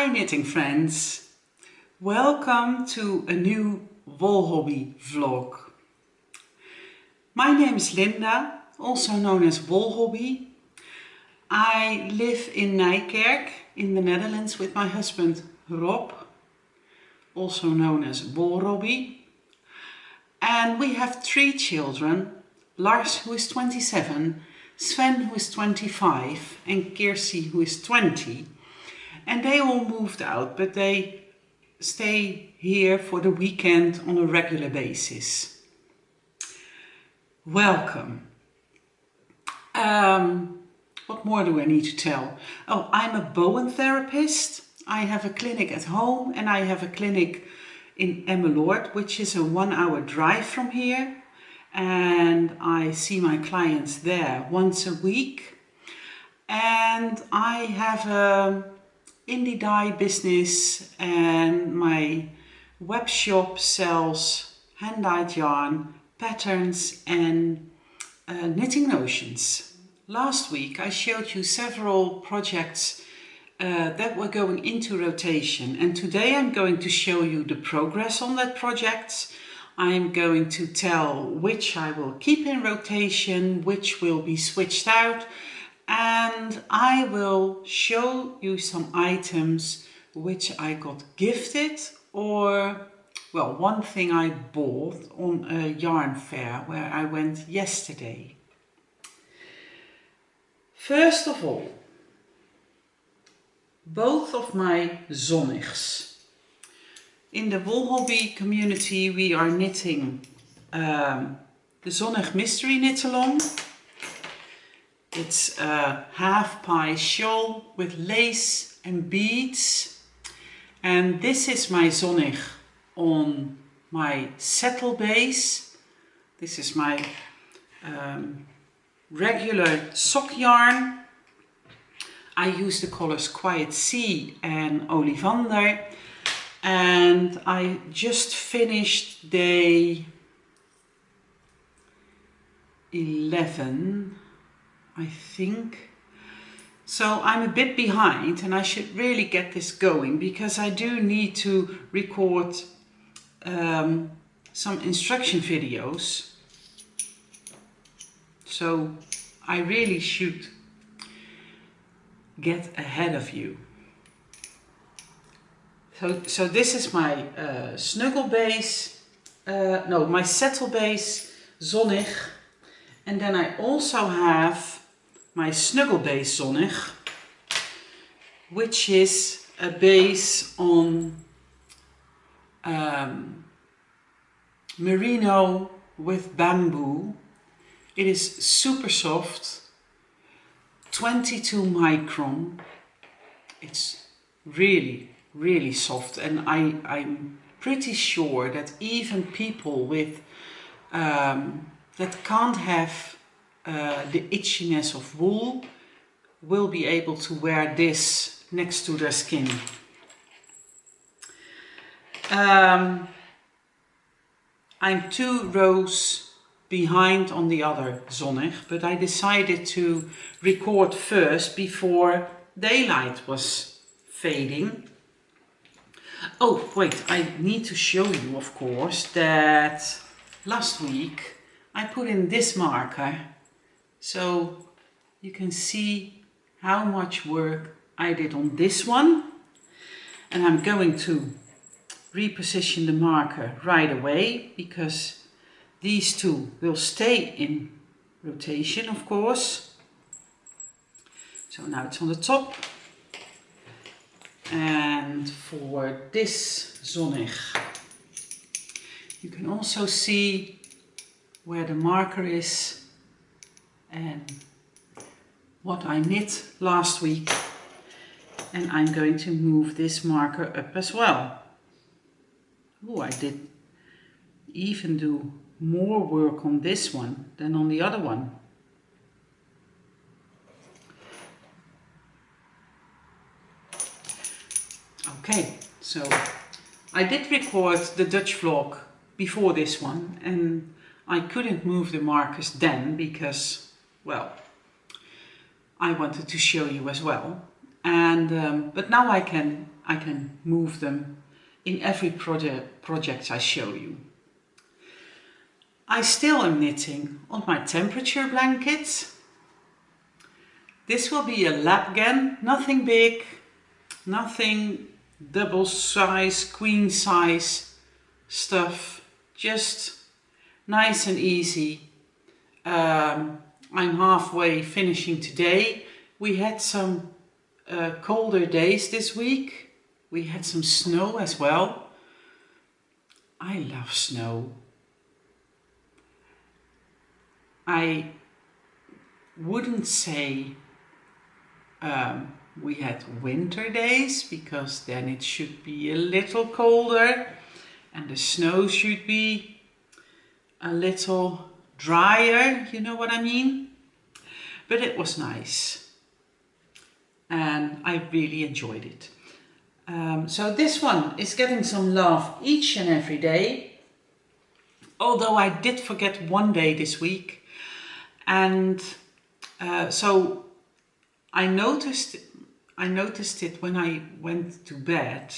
Hi knitting friends, welcome to a new wool hobby vlog. My name is Linda, also known as Wool Hobby. I live in Nijkerk in the Netherlands with my husband Rob, also known as Wool Robbie. And we have 3 children, Lars who is 27, Sven who is 25 and Kirsi who is 20. And they all moved out, but they stay here for the weekend on a regular basis. Welcome. What more do I need to tell? Oh, I'm a Bowen therapist. I have a clinic at home and I have a clinic in Emmeloord, which is a 1-hour drive from here. And I see my clients there once a week. And I have a indie dye business and my web shop sells hand-dyed yarn, patterns and knitting notions. Last week I showed you several projects that were going into rotation, and today I'm going to show you the progress on that project. I'm going to tell which I will keep in rotation, which will be switched out, and I will show you some items which I got gifted, or well, one thing I bought on a yarn fair where I went yesterday. First of all, both of my Zonnigs. In the Wool Hobby community we are knitting the Zonnig Mystery Knit Along. It's a half pie shawl with lace and beads, and this is my Zonnig on my settle base. This is my regular sock yarn. I use the colors Quiet Sea and Olivander, and I just finished day 11, I think. So I'm a bit behind and I should really get this going because I do need to record some instruction videos. So I really should get ahead of you. So this is my snuggle base, my settle base Zonnig, and then I also have my snuggle base Zonnig, which is a base on merino with bamboo. It is super soft, 22 micron. It's really soft, and I'm pretty sure that even people with that can't have the itchiness of wool will be able to wear this next to their skin. I'm 2 rows behind on the other Zonnig, but I decided to record first before daylight was fading. Oh wait, I need to show you of course that last week I put in this marker, so you can see how much work I did on this one, and I'm going to reposition the marker right away because these 2 will stay in rotation of course. So now it's on the top, and for this Zonnig you can also see where the marker is and what I knit last week, and I'm going to move this marker up as well. Oh, I did even do more work on this one than on the other one. Okay, so I did record the Dutch vlog before this one, and I couldn't move the markers then because, well, I wanted to show you as well. And but now I can I can move them in every project I show you. I still am knitting on my temperature blanket. This will be a lap gown, nothing big, nothing double size, queen size stuff, just nice and easy. I'm halfway finishing today. We had some colder days this week. We had some snow as well. I love snow. I wouldn't say we had winter days, because then it should be a little colder and the snow should be a little drier, you know what I mean? But it was nice and I really enjoyed it. So this one is getting some love each and every day, although I did forget one day this week, and so I noticed it when I went to bed,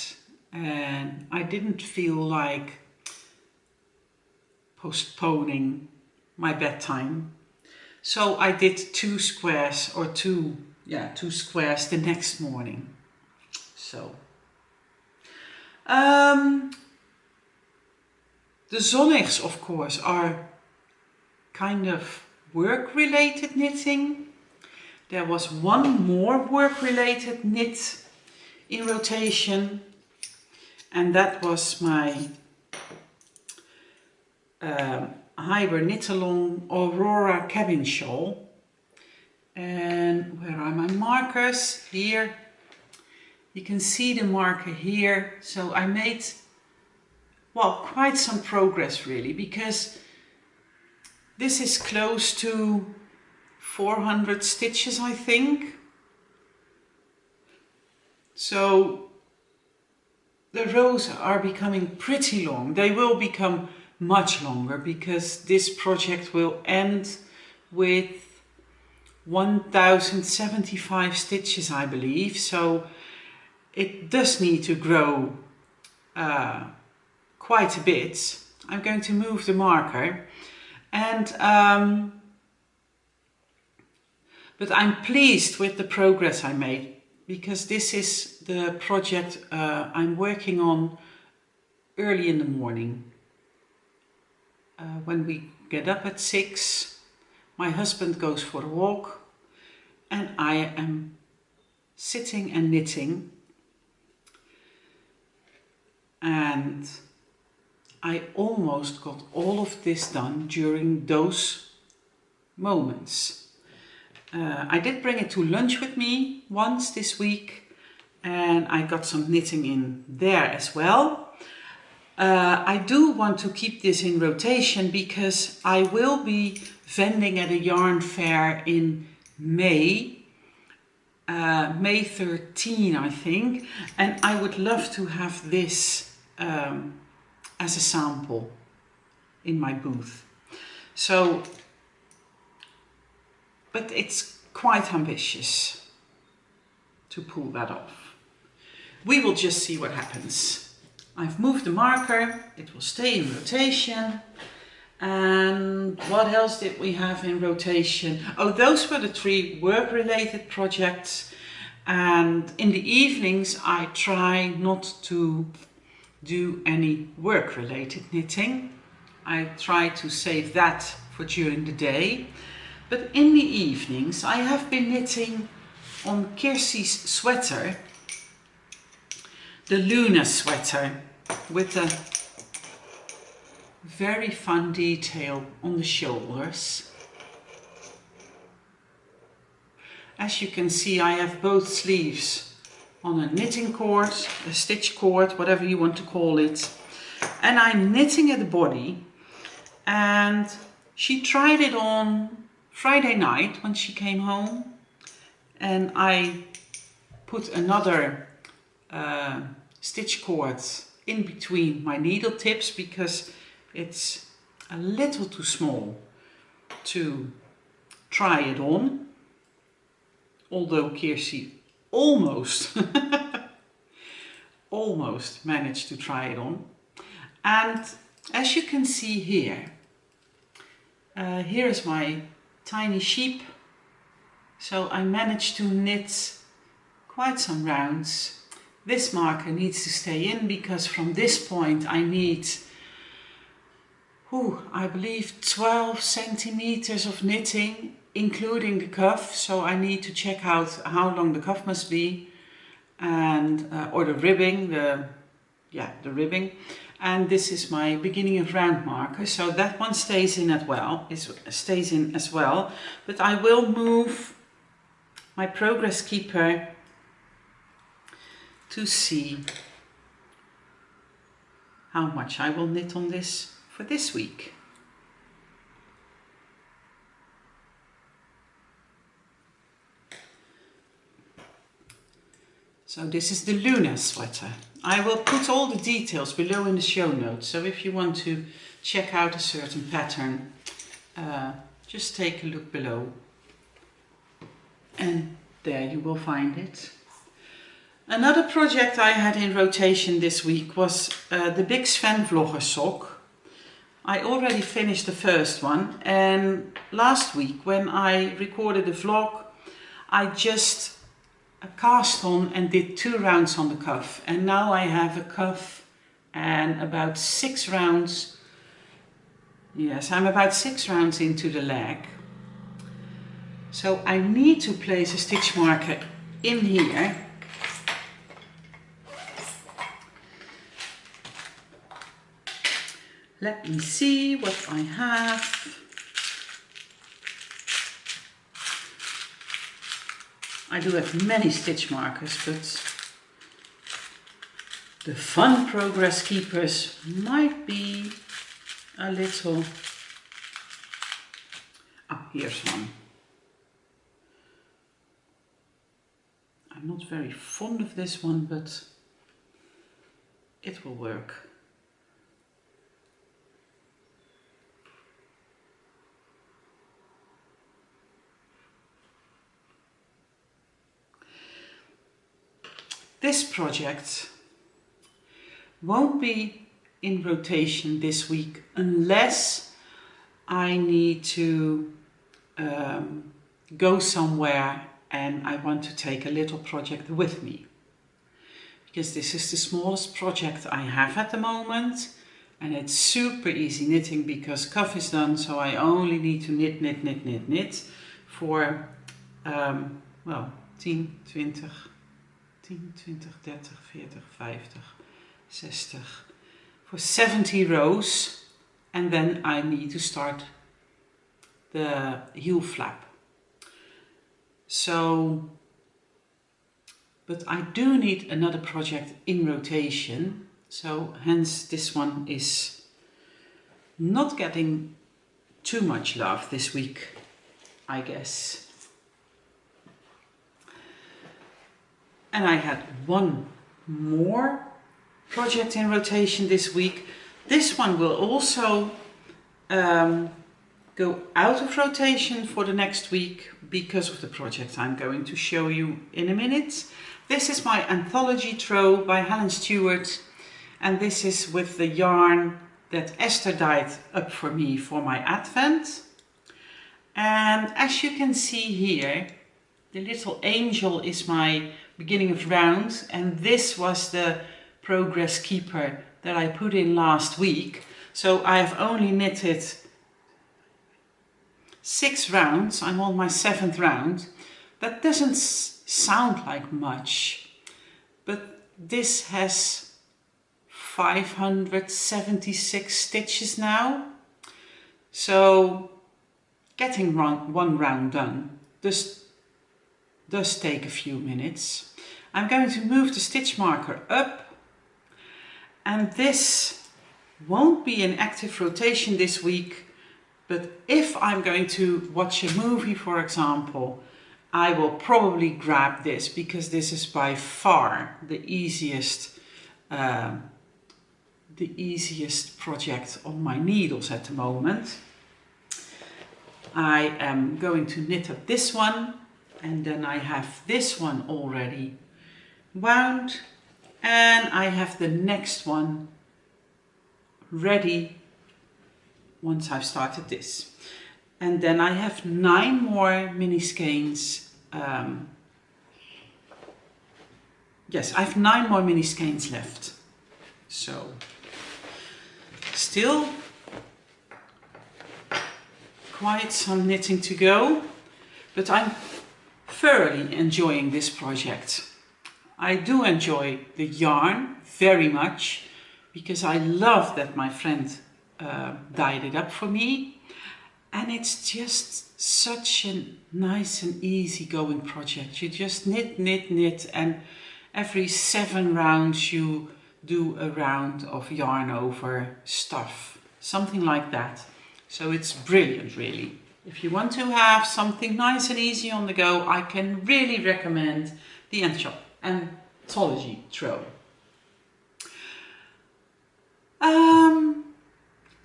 and I didn't feel like postponing my bedtime. So I did two squares the next morning. So the Zonnigs, of course, are kind of work-related knitting. There was one more work-related knit in rotation, and that was my Hyber Knit-Along Aurora cabin shawl. And where are my markers? Here. You can see the marker here. So I made, well, quite some progress really, because this is close to 400 stitches, I think. So the rows are becoming pretty long. They will become much longer because this project will end with 1075 stitches, I believe. So it does need to grow quite a bit. I'm going to move the marker, and but I'm pleased with the progress I made, because this is the project I'm working on early in the morning. When we get up at 6, my husband goes for a walk and I am sitting and knitting, and I almost got all of this done during those moments. I did bring it to lunch with me once this week, and I got some knitting in there as well. I do want to keep this in rotation because I will be vending at a yarn fair in May, May 13, I think, and I would love to have this as a sample in my booth. So, but it's quite ambitious to pull that off. We will just see what happens. I've moved the marker, it will stay in rotation. And what else did we have in rotation? Oh, those were the 3 work-related projects. And in the evenings I try not to do any work-related knitting. I try to save that for during the day. But in the evenings I have been knitting on Kirsty's sweater, the Luna sweater, with a very fun detail on the shoulders. As you can see, I have both sleeves on a knitting cord, a stitch cord, whatever you want to call it. And I'm knitting at the body, and she tried it on Friday night when she came home, and I put another stitch cord in between my needle tips because it's a little too small to try it on, although Kirsty almost almost managed to try it on. And as you can see here, here is my tiny sheep. So I managed to knit quite some rounds. This marker needs to stay in because from this point I need, I believe 12 centimeters of knitting, including the cuff. So I need to check out how long the cuff must be, and or the ribbing, the ribbing. And this is my beginning of round marker, so that one stays in as well. But I will move my progress keeper to see how much I will knit on this for this week. So this is the Luna sweater. I will put all the details below in the show notes, so if you want to check out a certain pattern, just take a look below and there you will find it. Another project I had in rotation this week was the Big Sven Vlogger sock. I already finished the first one, and last week when I recorded the vlog I just cast on and did 2 rounds on the cuff, and now I have a cuff and about 6 rounds. Yes, I'm about 6 rounds into the leg. So I need to place a stitch marker in here. Let me see what I have. I do have many stitch markers, but the fun progress keepers might be a little... Ah, here's one. I'm not very fond of this one, but it will work. This project won't be in rotation this week unless I need to go somewhere and I want to take a little project with me. Because this is the smallest project I have at the moment, and it's super easy knitting because cuff is done, so I only need to knit for well, 10, 20, 10, 20, 30, 40, 50, 60, for 70 rows, and then I need to start the heel flap. So, but I do need another project in rotation, so hence this one is not getting too much love this week, I guess. And I had one more project in rotation this week. This one will also go out of rotation for the next week because of the project I'm going to show you in a minute. This is my anthology throw by Helen Stewart, and this is with the yarn that Esther dyed up for me for my advent. And as you can see here, the little angel is my beginning of round, and this was the progress keeper that I put in last week. So I have only knitted 6 rounds. I'm on my 7th round. That doesn't sound like much, but this has 576 stitches now. So getting one round done does take a few minutes. I'm going to move the stitch marker up, and this won't be in active rotation this week, but if I'm going to watch a movie, for example, I will probably grab this because this is by far the easiest project on my needles at the moment. I am going to knit up this one, and then I have this one already wound, and I have the next one ready once I've started this. And then I have 9 more mini skeins. Yes, I have 9 more mini skeins left. So still quite some knitting to go, but I'm thoroughly enjoying this project. I do enjoy the yarn very much because I love that my friend dyed it up for me, and it's just such a nice and easy going project. You just knit, knit, knit, and every 7 rounds you do a round of yarn over stuff, something like that. So it's brilliant, really. If you want to have something nice and easy on the go, I can really recommend the Anthology Throw.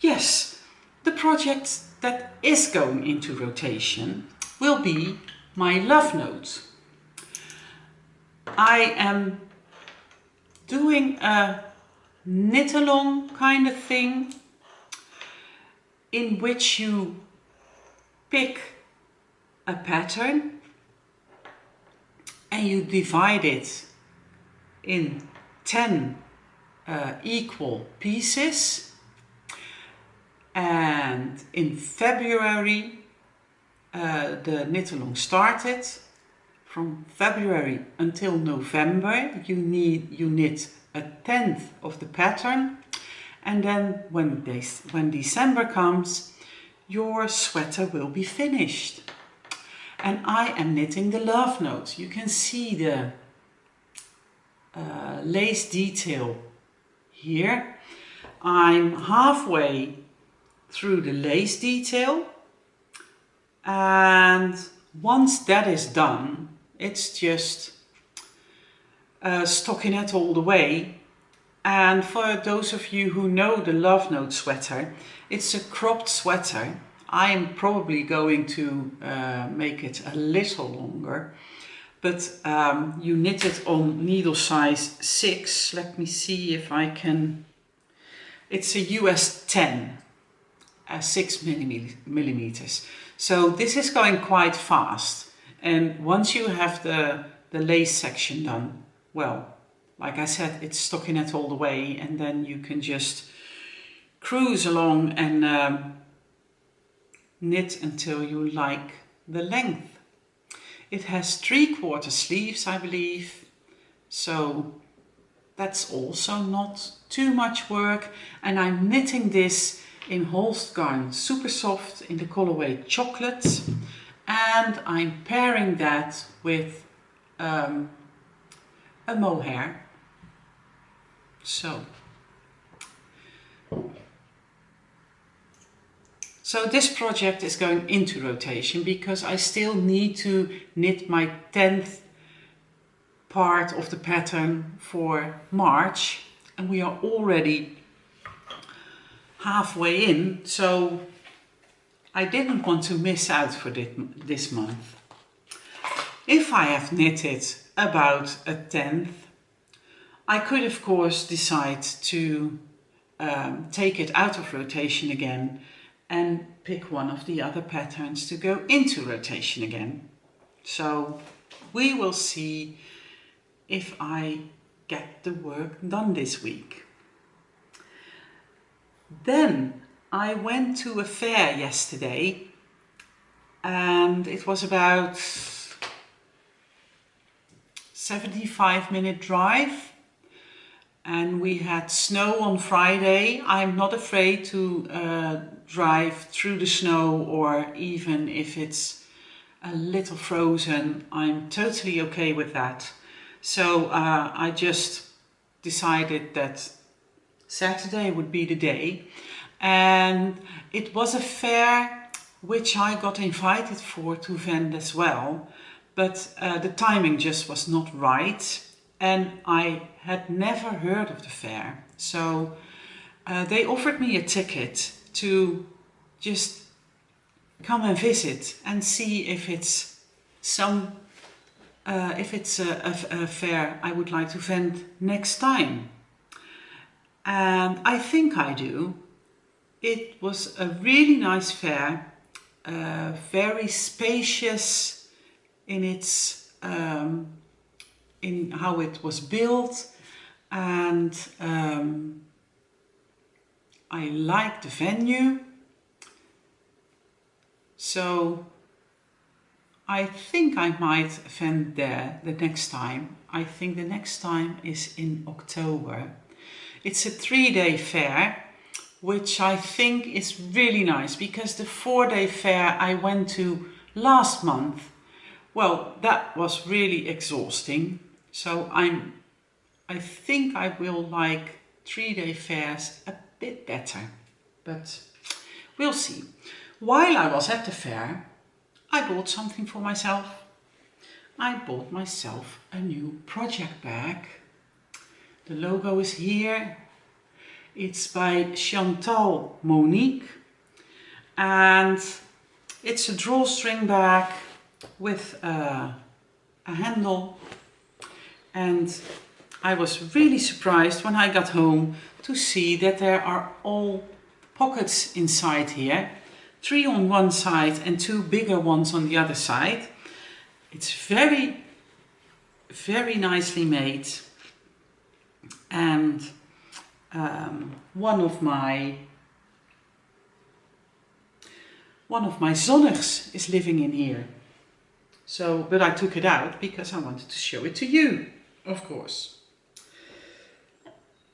Yes, the project that is going into rotation will be my love note. I am doing a knit along kind of thing in which you pick a pattern and you divide it in 10 equal pieces, and in February the knit along started. From February until November you knit a 1/10 of the pattern, and then when December comes, your sweater will be finished. And I am knitting the love note. You can see the lace detail here. I'm halfway through the lace detail, and once that is done, it's just stockinette all the way. And for those of you who know the Love Note sweater, it's a cropped sweater. I am probably going to make it a little longer, but you knit it on needle size 6. Let me see if I can. It's a US 10, 6 millimeters. So this is going quite fast. And once you have the lace section done, well, like I said, it's stockinette all the way, and then you can just cruise along and knit until you like the length. It has 3/4 sleeves, I believe, so that's also not too much work. And I'm knitting this in Holstgarn Super Soft in the colorway Chocolate, and I'm pairing that with a mohair. So this project is going into rotation because I still need to knit my 10th part of the pattern for March, and we are already halfway in, so I didn't want to miss out for this month. If I have knitted about a 10th, I could of course decide to take it out of rotation again and pick one of the other patterns to go into rotation again. So we will see if I get the work done this week. Then I went to a fair yesterday, and it was about 75-minute drive, and we had snow on Friday. I'm not afraid to drive through the snow, or even if it's a little frozen, I'm totally okay with that. So I just decided that Saturday would be the day, and it was a fair which I got invited for to vend as well, but the timing just was not right, and I had never heard of the fair. So they offered me a ticket to just come and visit and see if it's some if it's a fair I would like to vend next time. And I think I do. It was a really nice fair, very spacious in its in how it was built, and I like the venue. So I think I might vend there the next time. I think the next time is in October. It's a 3-day fair, which I think is really nice, because the 4-day fair I went to last month, well, that was really exhausting. So I think I will like 3-day fairs a bit better, but we'll see. While I was at the fair, I bought something for myself. I bought myself a new project bag. The logo is here. It's by Chantal Monique, and it's a drawstring bag with a handle, and I was really surprised when I got home to see that there are all pockets inside here, 3 on one side and 2 bigger ones on the other side. It's very, very nicely made, and one of my Zonnigs is living in here. So, but I took it out because I wanted to show it to you, of course.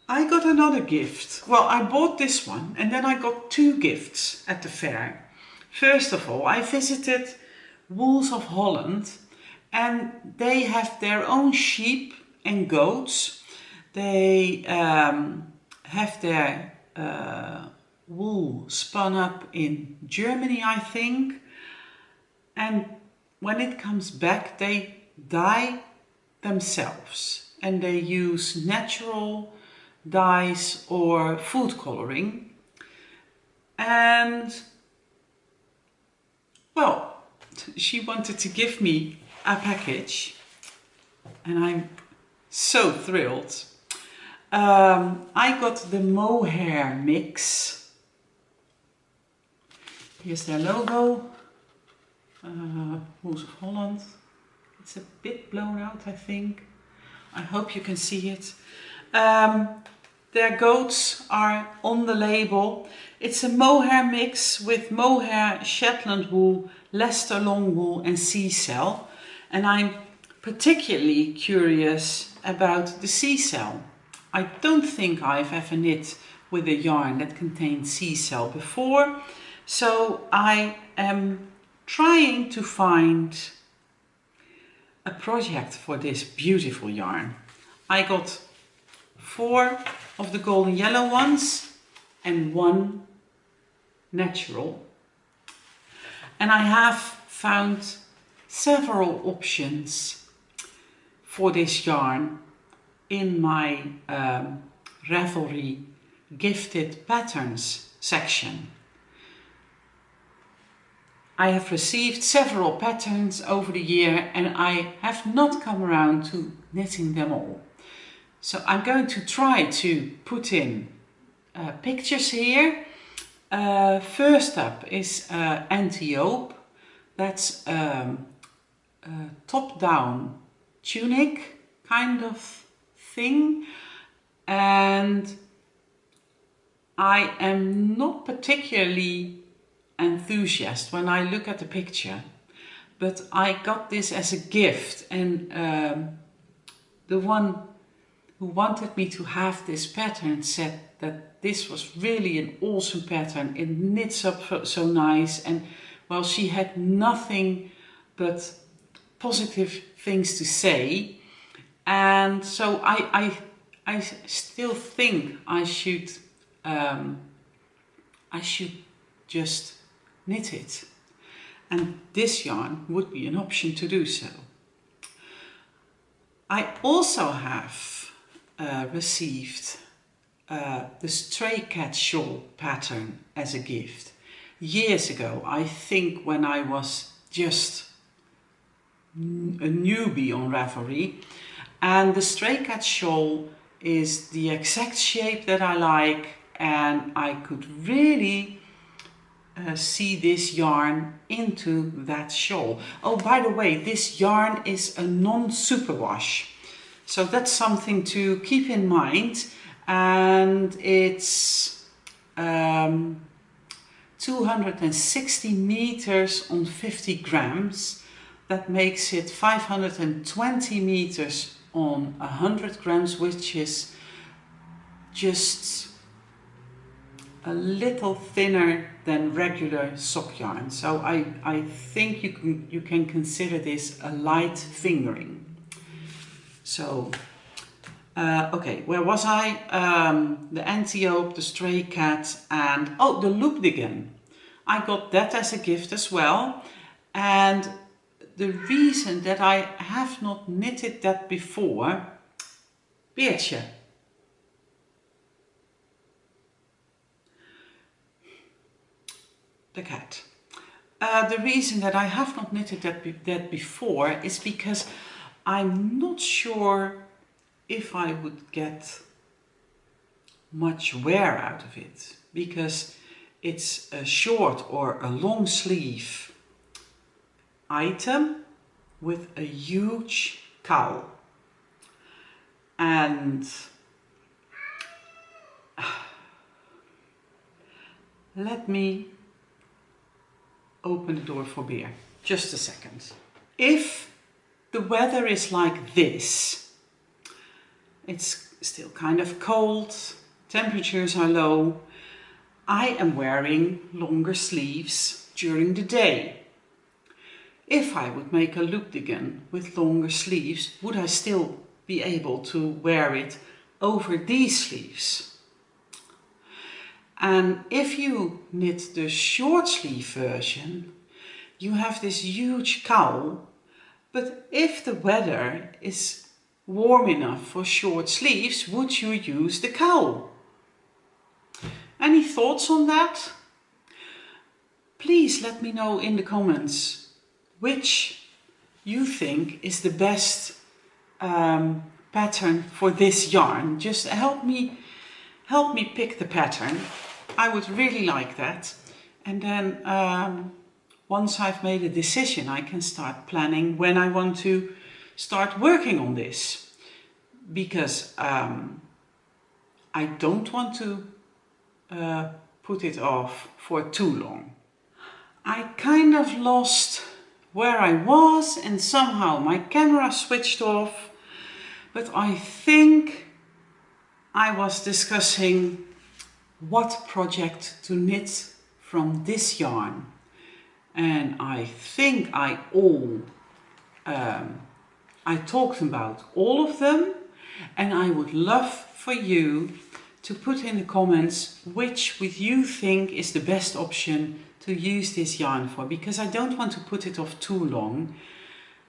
I got another gift. Well, I bought this one and then I got 2 gifts at the fair. First of all, I visited Wools of Holland, and they have their own sheep and goats. They have their wool spun up in Germany, I think, and when it comes back they dye themselves, and they use natural dyes or food coloring. And well, she wanted to give me a package and I'm so thrilled. I got the mohair mix. Here's their logo, Wools of Holland. It's a bit blown out, I think. I hope you can see it. Their goats are on the label. It's a mohair mix with mohair, Shetland wool, Leicester long wool and sea cell. And I'm particularly curious about the sea cell. I don't think I've ever knit with a yarn that contains sea cell before. So I am trying to find a project for this beautiful yarn. I got 4 of the golden yellow ones and 1 natural. And I have found several options for this yarn in my Ravelry gifted patterns section. I have received several patterns over the year and I have not come around to knitting them all. So I'm going to try to put in pictures here. First up is Antiope. That's a top-down tunic kind of thing, and I am not particularly enthusiastic when I look at the picture, but I got this as a gift, and the one who wanted me to have this pattern said that this was really an awesome pattern. It knits up so nice, and well, she had nothing but positive things to say, and so I still think I should just knit it, and this yarn would be an option to do so. I also have received the stray cat shawl pattern as a gift years ago. I think when I was just a newbie on Ravelry, and the stray cat shawl is the exact shape that I like, and I could really see this yarn into that shawl. Oh, by the way, this yarn is a non-superwash, so that's something to keep in mind, and it's 260 meters on 50 grams. That makes it 520 meters on 100 grams, which is just a little thinner than regular sock yarn. So I think you can consider this a light fingering. So okay, where was I? The Antiope, the stray cat, and oh, the loopdigan. I got that as a gift as well, and the reason that I have not knitted that before, Beertje. The cat. The reason that I have not knitted that before is because I'm not sure if I would get much wear out of it, because it's a short or a long sleeve item with a huge cowl, and let me open the door for beer. Just a second. If the weather is like this, it's still kind of cold, temperatures are low, I am wearing longer sleeves during the day. If I would make a loopdigan with longer sleeves, would I still be able to wear it over these sleeves? And if you knit the short sleeve version, you have this huge cowl, but if the weather is warm enough for short sleeves, would you use the cowl? Any thoughts on that? Please let me know in the comments which you think is the best pattern for this yarn. Just help me pick the pattern. I would really like that. And then once I've made a decision, I can start planning when I want to start working on this. Because I don't want to put it off for too long. I kind of lost where I was and somehow my camera switched off, but I think I was discussing what project to knit from this yarn, and I think I talked about all of them, and I would love for you to put in the comments which you think is the best option to use this yarn for, because I don't want to put it off too long,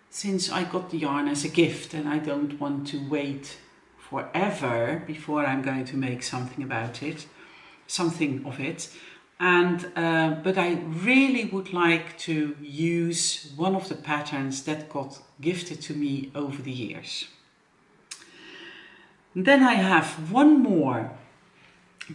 since I got the yarn as a gift and I don't want to wait forever before I'm going to make something of it. And but I really would like to use one of the patterns that got gifted to me over the years. Then I have one more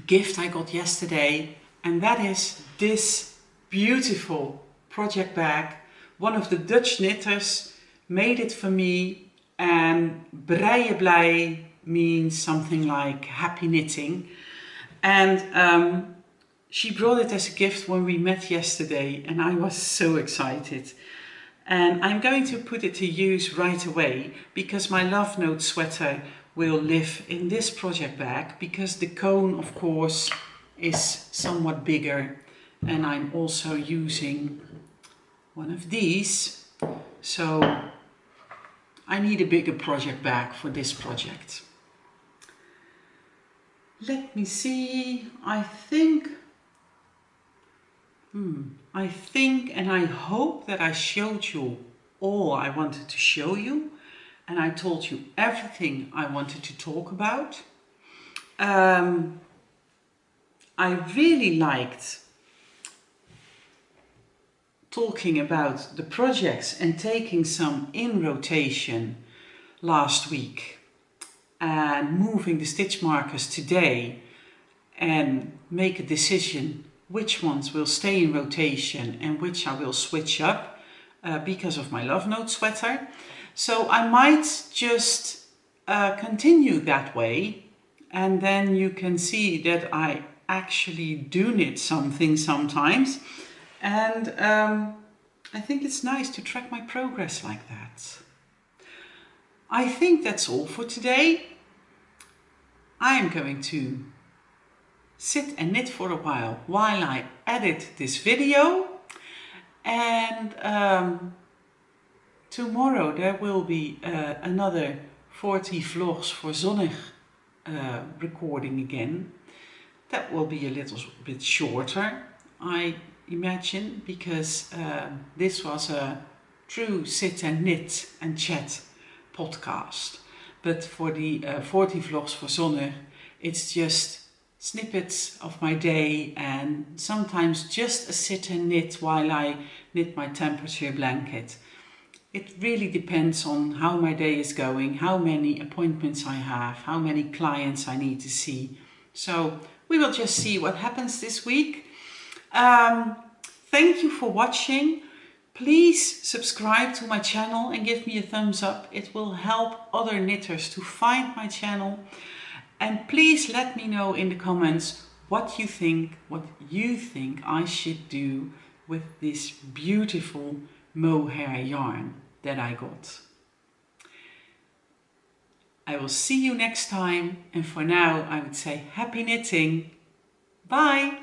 gift I got yesterday, and that is this beautiful project bag. One of the Dutch knitters made it for me, and breien blij means something like happy knitting, and she brought it as a gift when we met yesterday, and I was so excited. And I'm going to put it to use right away, because my Love Note sweater will live in this project bag, because the cone, of course, is somewhat bigger, and I'm also using one of these, so I need a bigger project bag for this project. Let me see, I think and I hope that I showed you all I wanted to show you, and I told you everything I wanted to talk about. I really liked talking about the projects and taking some in rotation last week and moving the stitch markers today and make a decision which ones will stay in rotation and which I will switch up because of my Love Note sweater. So I might just continue that way, and then you can see that I actually do knit something sometimes, and I think it's nice to track my progress like that. I think that's all for today. I am going to sit and knit for a while I edit this video, and tomorrow there will be another 40 vlogs for Zonnig recording again. That will be a little bit shorter, I imagine, because this was a true sit and knit and chat podcast. But for the 40 vlogs for Zonnig, it's just snippets of my day and sometimes just a sit and knit while I knit my temperature blanket. It really depends on how my day is going, how many appointments I have, how many clients I need to see. So we will just see what happens this week. Thank you for watching. Please subscribe to my channel and give me a thumbs up. It will help other knitters to find my channel. And please let me know in the comments what you think I should do with this beautiful mohair yarn that I got. I will see you next time, and for now I would say happy knitting. Bye!